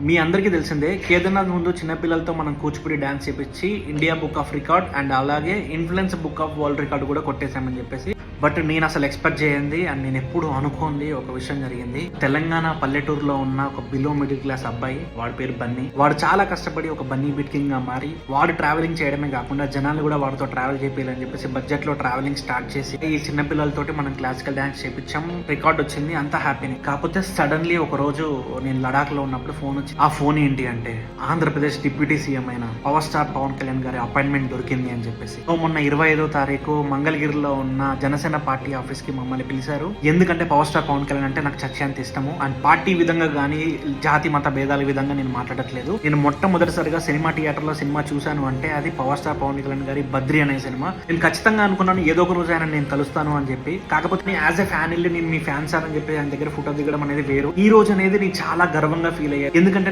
మీ అందరికీ తెలిసిందే కేదార్నాథ్ ముందు చిన్నపిల్లలతో మనం కూచిపూడి డాన్స్ చేపించి India book of record and అలాగే influence book of world record కూడా కొట్టేశామని చెప్పేసి. బట్ నేను అసలు ఎక్స్పెక్ట్ చేయండి అండ్ నేను ఎప్పుడు అనుకోండి ఒక విషయం జరిగింది. తెలంగాణ పల్లెటూరులో ఉన్న ఒక బిలో మిడిల్ క్లాస్ అబ్బాయి, వాడి పేరు బన్నీ. వాడు చాలా కష్టపడి ఒక బన్నీ బిట్ కింగ్ గా మారి వాడు ట్రావెలింగ్ చేయడమే కాకుండా జనాలు కూడా వాడితో ట్రావెల్ చేయాలని చెప్పేసి బడ్జెట్ లో ట్రావెలింగ్ స్టార్ట్ చేసి ఈ చిన్న పిల్లలతోటి మనం క్లాసికల్ డాన్స్ చేపించాం. రికార్డ్ వచ్చింది, అంతా హ్యాపీని. కాకపోతే సడన్లీ ఒక రోజు నేను లడాక్ లో ఉన్నప్పుడు ఫోన్ వచ్చి, ఆ ఫోన్ ఏంటి అంటే ఆంధ్రప్రదేశ్ డిప్యూటీ సీఎం అయిన పవర్ స్టార్ పవన్ కళ్యాణ్ గారి అపాయింట్మెంట్ దొరికింది అని చెప్పేసి. మొన్న 25వ తారీఖు మంగళగిరిలో ఉన్న జనసేన పార్టీ ఆఫీస్ కి మమ్మల్ని పిలిచారు. ఎందుకంటే పవర్ స్టార్ పవన్ కళ్యాణ్ అంటే నాకు చచ్చేంత ఇష్టము. అండ్ పార్టీ విధంగా గానీ జాతి మత భేదాల విధంగా నేను మాట్లాడట్లేదు. నేను మొట్టమొదటిసారిగా సినిమా థియేటర్ లో సినిమా చూశాను అంటే అది పవర్ స్టార్ పవన్ కళ్యాణ్ గారి బద్రి అనే సినిమా. నేను ఖచ్చితంగా అనుకున్నాను ఏదో ఒక రోజు ఆయన నేను కలుస్తాను అని చెప్పి. కాకపోతే నేను యాజ్ ఎ ఫ్యాన్ వెళ్ళి నేను మీ ఫ్యాన్స్ అని చెప్పి ఆయన దగ్గర ఫోటో దిగడం అనేది వేరు. ఈ రోజు అనేది నేను చాలా గర్వంగా ఫీల్ అయ్యాను. ఎందుకంటే